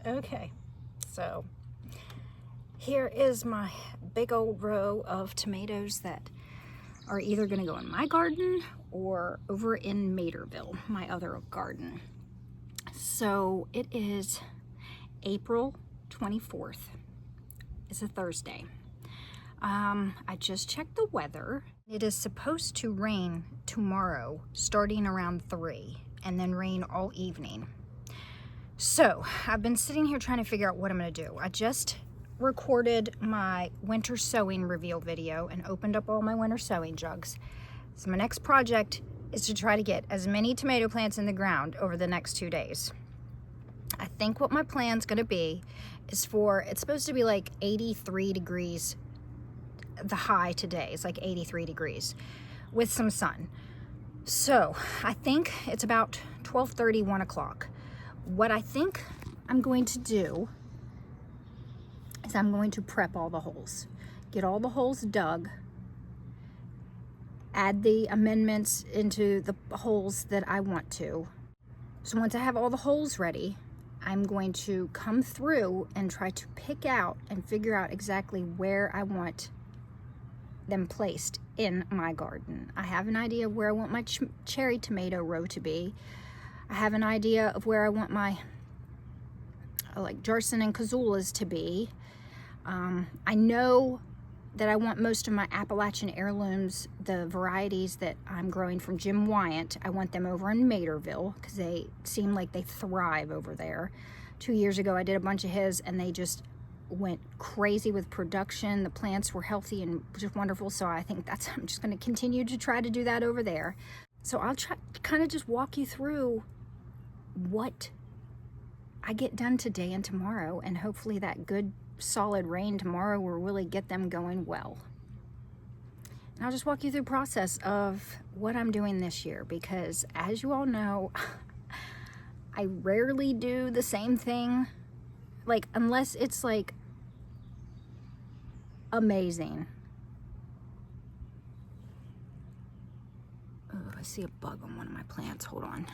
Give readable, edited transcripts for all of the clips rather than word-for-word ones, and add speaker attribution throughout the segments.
Speaker 1: Okay, so here is my big old row of tomatoes that are either going to go in my garden or over in Materville, my other garden. So it is April 24th. It's a Thursday. I just checked the weather. It is supposed to rain tomorrow starting around 3 and then rain all evening. So I've been sitting here trying to figure out what I'm going to do. I just recorded my winter sowing reveal video and opened up all my winter sowing jugs. So my next project is to try to get as many tomato plants in the ground over the next 2 days. I think what my plan's going to be is it's supposed to be like 83 degrees. The high today is like 83 degrees with some sun. So I think it's about 12:30, 1 o'clock. What I think I'm going to do is I'm going to prep all the holes. Get all the holes dug. Add the amendments into the holes that I want to. So once I have all the holes ready, I'm going to come through and try to pick out and figure out exactly where I want them placed in my garden. I have an idea of where I want my cherry tomato row to be. I have an idea of where I want my like Jarson and Cazulas to be. I know that I want most of my Appalachian heirlooms, the varieties that I'm growing from Jim Wyant, I want them over in Materville because they seem like they thrive over there. 2 years ago I did a bunch of his and they just went crazy with production. The plants were healthy and just wonderful, so I think I'm just going to continue to try to do that over there. So I'll try to kind of just walk you through what I get done today and tomorrow, and hopefully that good solid rain tomorrow will really get them going well. And I'll just walk you through the process of what I'm doing this year, because as you all know, I rarely do the same thing, like unless it's like amazing. Oh, I see a bug on one of my plants. Hold on.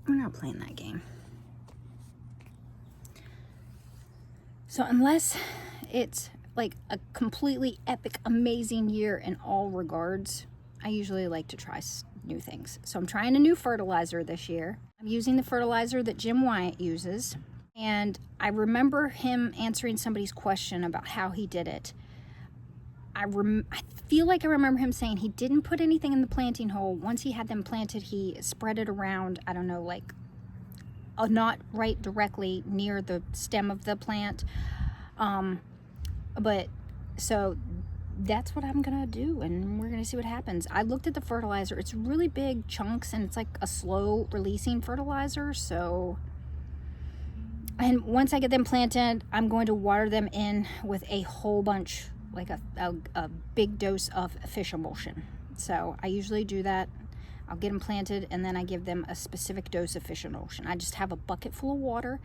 Speaker 1: We're not playing that game. So unless it's like a completely epic, amazing year in all regards, I usually like to try new things. So I'm trying a new fertilizer this year. I'm using the fertilizer that Jim Wyant uses. And I remember him answering somebody's question about how he did it. I feel like I remember him saying he didn't put anything in the planting hole. Once he had them planted, he spread it around, I don't know, like not right directly near the stem of the plant. But so that's what I'm gonna do, and we're gonna see what happens. I looked at the fertilizer. It's really big chunks and it's like a slow releasing fertilizer. So, and once I get them planted, I'm going to water them in with a whole bunch, like a big dose of fish emulsion. So I usually do that. I'll get them planted and then I give them a specific dose of fish emulsion. I just have a bucket full of water,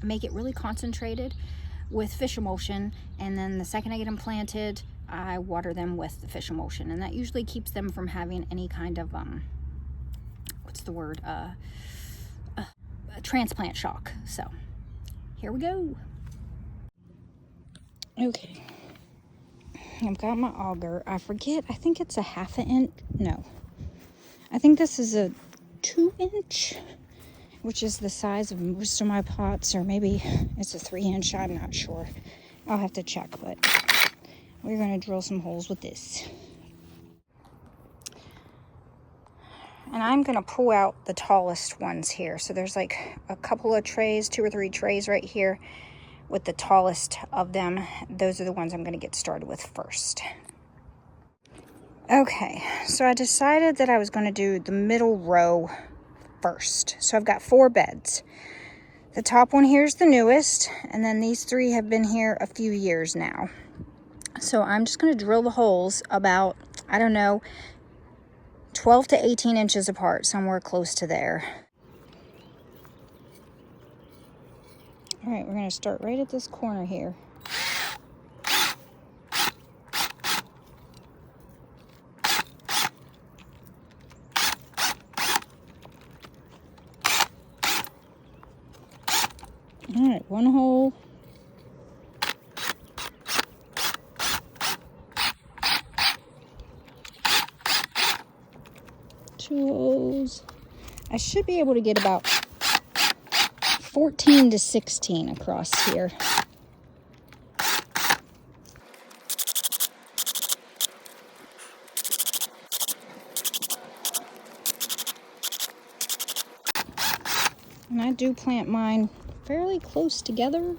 Speaker 1: make it really concentrated with fish emulsion, and then the second I get them planted, I water them with the fish emulsion, and that usually keeps them from having any kind of what's the word, a transplant shock. So here we go. Okay, I've got my auger. I forget, I think it's a 1/2 inch. No, I think this is a 2 inch, which is the size of most of my pots, or maybe it's a 3 inch, I'm not sure. I'll have to check, but we're going to drill some holes with this. And I'm going to pull out the tallest ones here. So there's like a couple of trays, 2 or 3 trays right here with the tallest of them. Those are the ones I'm going to get started with first. Okay, so I decided that I was going to do the middle row first. So I've got 4 beds. The top one here is the newest, and then these 3 have been here a few years now. So I'm just going to drill the holes about, I don't know, 12 to 18 inches apart, somewhere close to there. All right, we're going to start right at this corner here. All right, one hole. Two holes. I should be able to get about 14 to 16 across here. And I do plant mine fairly close together.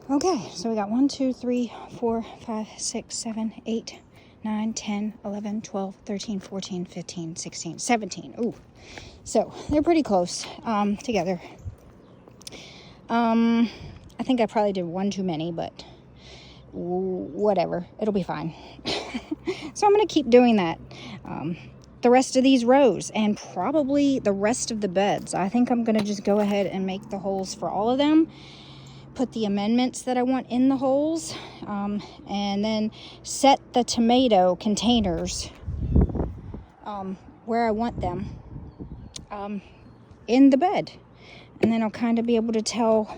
Speaker 1: Okay, so we got 1, 2, 3, 4, 5, 6, 7, 8, 9, 10, 11, 12, 13, 14, 15, 16, 17. Ooh. So they're pretty close together. I think I probably did one too many, but whatever. It'll be fine. So I'm going to keep doing that. The rest of these rows and probably the rest of the beds. I think I'm going to just go ahead and make the holes for all of them. Put the amendments that I want in the holes, and then set the tomato containers where I want them in the bed. And then I'll kind of be able to tell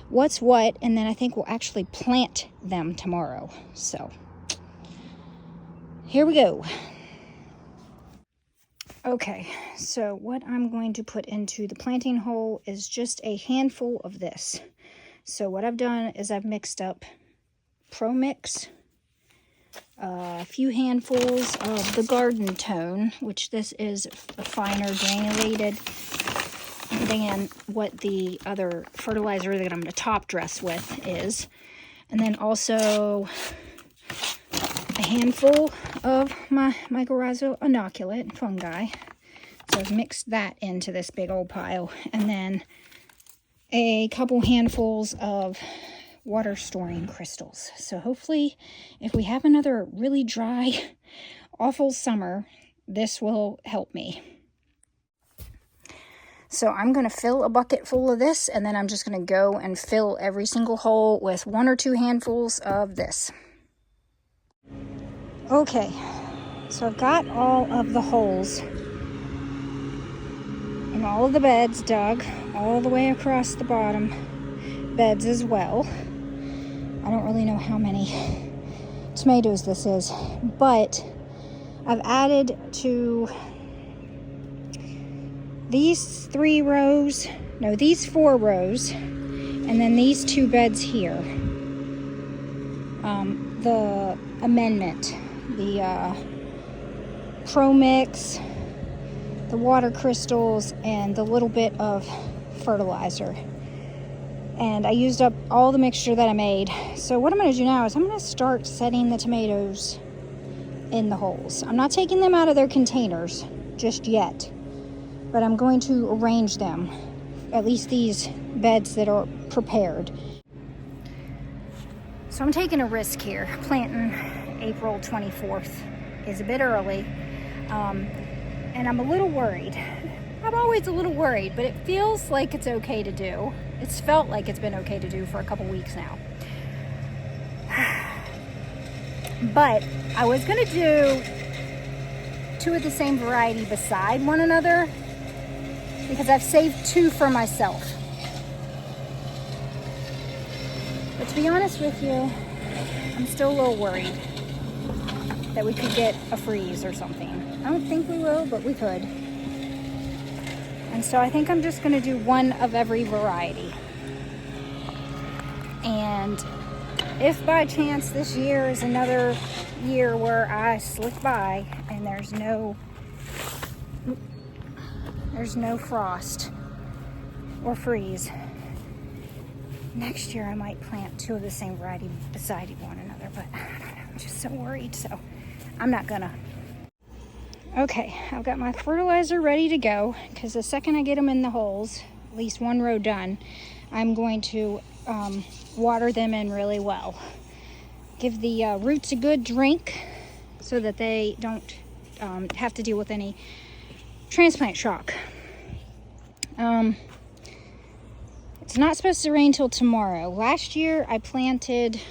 Speaker 1: what's what, and then I think we'll actually plant them tomorrow. So here we go. Okay, so what I'm going to put into the planting hole is just a handful of this. So what I've done is I've mixed up Pro Mix, a few handfuls of the Garden Tone, which this is a finer granulated than what the other fertilizer that I'm going to top dress with is. And then also a handful of my mycorrhizal inoculant fungi. So I've mixed that into this big old pile. And then a couple handfuls of water storing crystals. So hopefully if we have another really dry, awful summer, this will help me. So I'm going to fill a bucket full of this, and then I'm just going to go and fill every single hole with 1 or 2 handfuls of this. Okay, so I've got all of the holes and all of the beds dug all the way across the bottom beds as well. I don't really know how many tomatoes this is, but I've added to these 3 rows, no, these 4 rows, and then these 2 beds here. The amendment, the Pro Mix, the water crystals, and the little bit of fertilizer. And I used up all the mixture that I made. So what I'm going to do now is I'm going to start setting the tomatoes in the holes. I'm not taking them out of their containers just yet, but I'm going to arrange them, at least these beds that are prepared. So I'm taking a risk here. Planting April 24th is a bit early, and I'm a little worried. I'm always a little worried, but it feels like it's okay to do. It's felt like it's been okay to do for a couple weeks now. But I was going to do 2 of the same variety beside one another because I've saved 2 for myself. But to be honest with you, I'm still a little worried that we could get a freeze or something. I don't think we will, but we could. And so I think I'm just going to do 1 of every variety. And if by chance this year is another year where I slip by and there's no frost or freeze, next year I might plant 2 of the same variety beside one another, but I don't know, I'm just so worried, so I'm not gonna. Okay, I've got my fertilizer ready to go, because the second I get them in the holes, at least 1 row done, I'm going to water them in really well. Give the roots a good drink so that they don't have to deal with any transplant shock. It's not supposed to rain till tomorrow. Last year I planted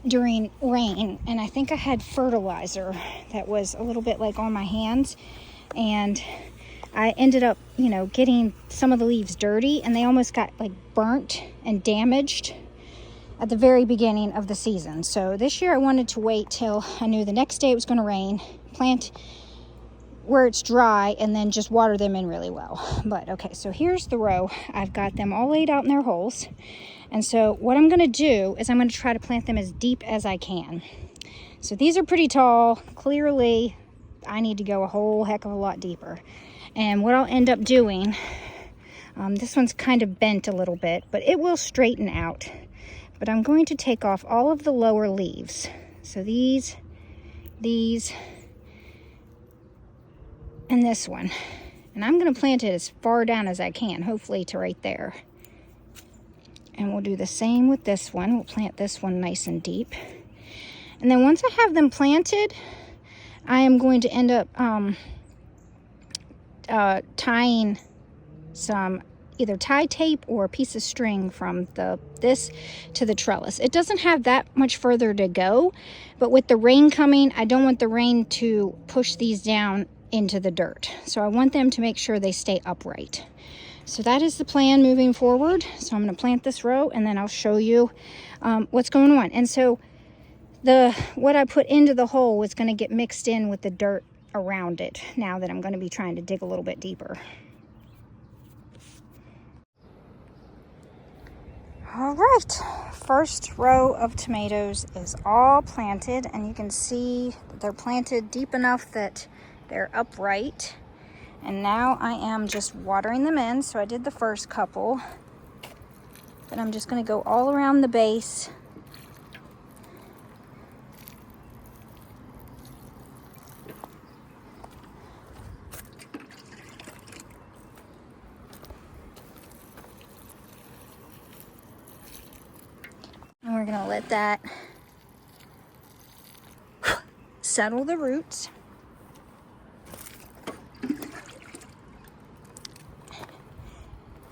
Speaker 1: during rain, and I think I had fertilizer that was a little bit like on my hands, and I ended up, you know, getting some of the leaves dirty, and they almost got like burnt and damaged at the very beginning of the season. So this year I wanted to wait till I knew the next day it was going to rain, plant where it's dry, and then just water them in really well. But okay, so here's the row. I've got them all laid out in their holes. And so what I'm going to do is I'm going to try to plant them as deep as I can. So these are pretty tall. Clearly, I need to go a whole heck of a lot deeper. And what I'll end up doing, this one's kind of bent a little bit, but it will straighten out. But I'm going to take off all of the lower leaves. So these, and this one. And I'm going to plant it as far down as I can, hopefully to right there. And we'll do the same with this one. We'll plant this one nice and deep. And then once I have them planted, I am going to end up tying some either tie tape or a piece of string from this to the trellis. It doesn't have that much further to go, but with the rain coming, I don't want the rain to push these down into the dirt. So I want them to make sure they stay upright. So that is the plan moving forward. So I'm going to plant this row, and then I'll show you what's going on. And so what I put into the hole is going to get mixed in with the dirt around it now that I'm going to be trying to dig a little bit deeper. All right, first row of tomatoes is all planted, and you can see they're planted deep enough that they're upright. And now I am just watering them in. So I did the first couple, but I'm just going to go all around the base. And we're going to let that settle the roots.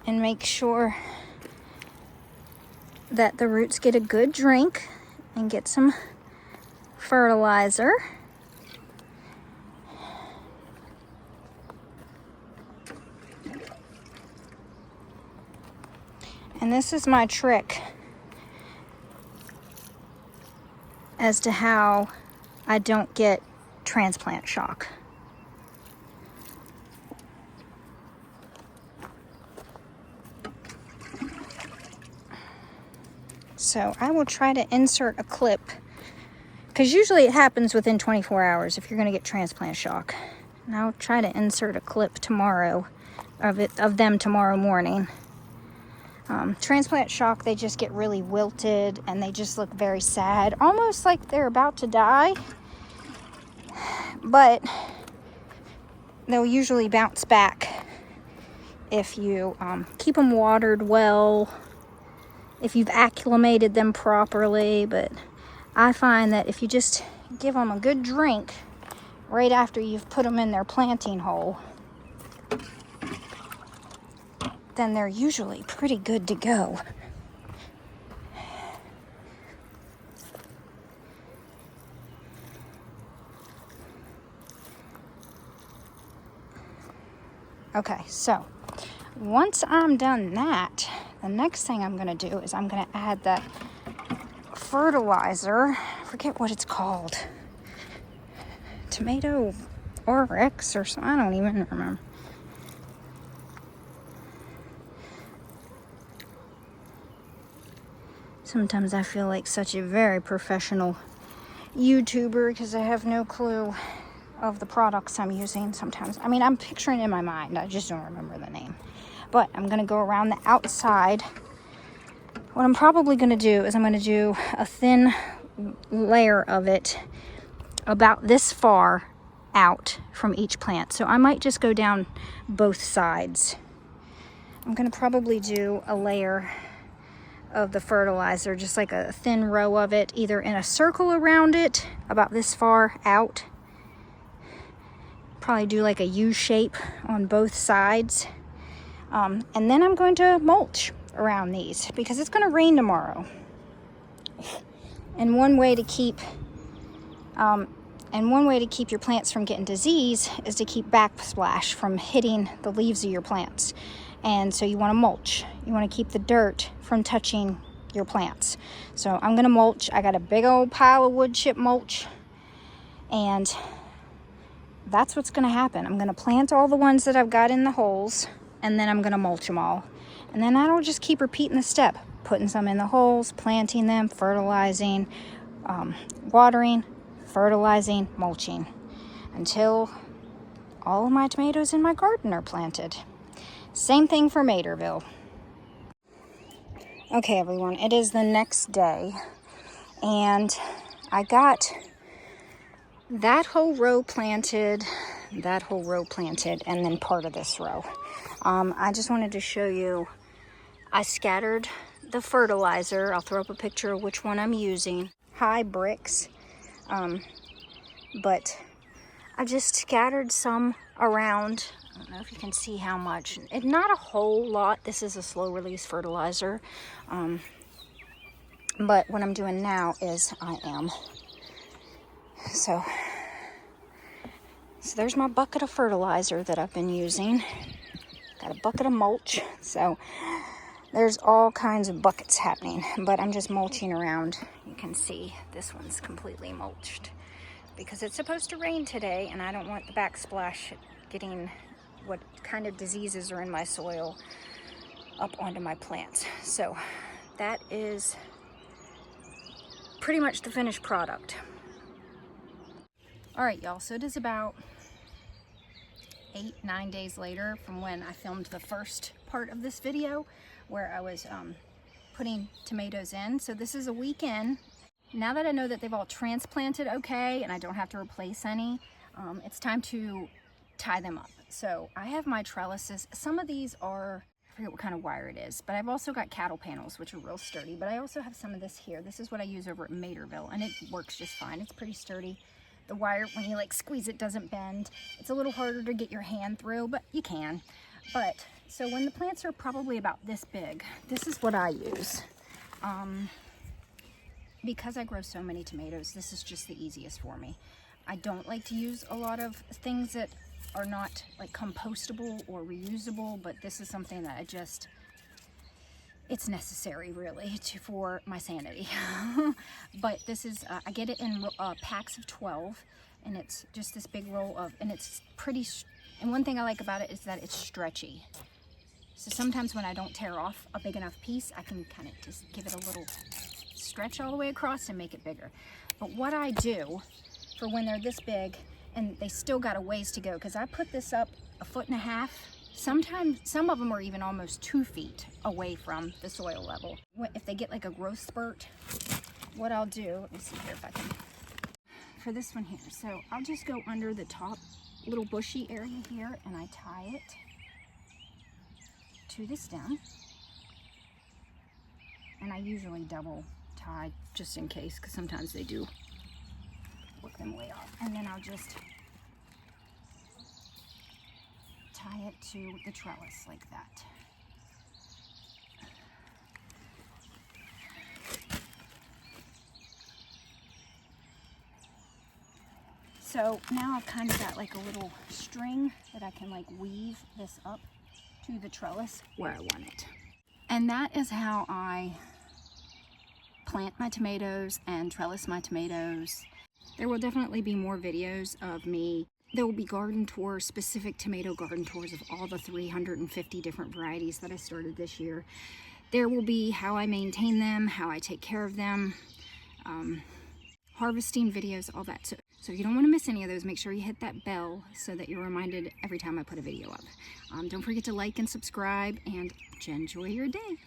Speaker 1: And make sure that the roots get a good drink and get some fertilizer. And this is my trick as to how I don't get transplant shock. So I will try to insert a clip, because usually it happens within 24 hours if you're going to get transplant shock. And I'll try to insert a clip tomorrow of them tomorrow morning. Transplant shock, they just get really wilted and they just look very sad, almost like they're about to die. But they'll usually bounce back if you keep them watered well, if you've acclimated them properly. But I find that if you just give them a good drink right after you've put them in their planting hole, then they're usually pretty good to go. Okay, so once I'm done that, the next thing I'm going to do is I'm going to add that fertilizer. I forget what it's called. Tomato RX or something. I don't even remember. Sometimes I feel like such a very professional YouTuber because I have no clue of the products I'm using sometimes. I mean, I'm picturing it in my mind. I just don't remember the name. But I'm going to go around the outside. What I'm probably going to do is I'm going to do a thin layer of it about this far out from each plant. So I might just go down both sides. I'm going to probably do a layer of the fertilizer, just like a thin row of it, either in a circle around it about this far out. Probably do like a U shape on both sides. And then I'm going to mulch around these because it's going to rain tomorrow. And one way to keep And one way to keep your plants from getting disease is to keep backsplash from hitting the leaves of your plants. And so you want to mulch. You want to keep the dirt from touching your plants. So I'm going to mulch. I got a big old pile of wood chip mulch, and that's what's going to happen. I'm going to plant all the ones that I've got in the holes, and then I'm going to mulch them all. And then I will just keep repeating the step, putting some in the holes, planting them, fertilizing, watering, fertilizing, mulching, until all of my tomatoes in my garden are planted. Same thing for Materville. Okay, everyone, it is the next day, and I got that whole row planted, and then part of this row. I just wanted to show you, I scattered the fertilizer. I'll throw up a picture of which one I'm using. High bricks, but I just scattered some around. I don't know if you can see how much. It's not a whole lot. This is a slow release fertilizer. But what I'm doing now is So there's my bucket of fertilizer that I've been using. Got a bucket of mulch. So there's all kinds of buckets happening, but I'm just mulching around. You can see this one's completely mulched because it's supposed to rain today, and I don't want the backsplash getting what kind of diseases are in my soil up onto my plants. So that is pretty much the finished product. All right, y'all, so it is about 8-9 days later from when I filmed the first part of this video where I was putting tomatoes in. So this is a week in. Now that I know that they've all transplanted okay and I don't have to replace any, it's time to tie them up. So I have my trellises. Some of these are, I forget what kind of wire it is, but I've also got cattle panels, which are real sturdy. But I also have some of this here. This is what I use over at Materville, and it works just fine. It's pretty sturdy. The wire, when you like squeeze it, doesn't bend. It's a little harder to get your hand through, but you can. But so when the plants are probably about this big, this is what I use. Because I grow so many tomatoes, this is just the easiest for me. I don't like to use a lot of things that are not like compostable or reusable, but this is something that it's necessary really for my sanity. But this is, I get it in packs of 12, and it's just this big roll of, and it's pretty, and one thing I like about it is that it's stretchy. So sometimes when I don't tear off a big enough piece, I can kind of just give it a little stretch all the way across and make it bigger. But what I do for when they're this big, and they still got a ways to go, because I put this up 1.5 feet. Sometimes, some of them are even almost 2 feet away from the soil level. If they get like a growth spurt, what I'll do, let me see here if I can, for this one here. So I'll just go under the top little bushy area here, and I tie it to the stem. And I usually double tie just in case, because sometimes they do work them way off. And then I'll just tie it to the trellis like that. So now I've kind of got like a little string that I can like weave this up to the trellis where I want it. And that is how I plant my tomatoes and trellis my tomatoes. There will definitely be more videos of me. There will be garden tours, specific tomato garden tours of all the 350 different varieties that I started this year. There will be how I maintain them, how I take care of them, harvesting videos, all that. So if you don't want to miss any of those, make sure you hit that bell so that you're reminded every time I put a video up. Don't forget to like and subscribe, and enjoy your day.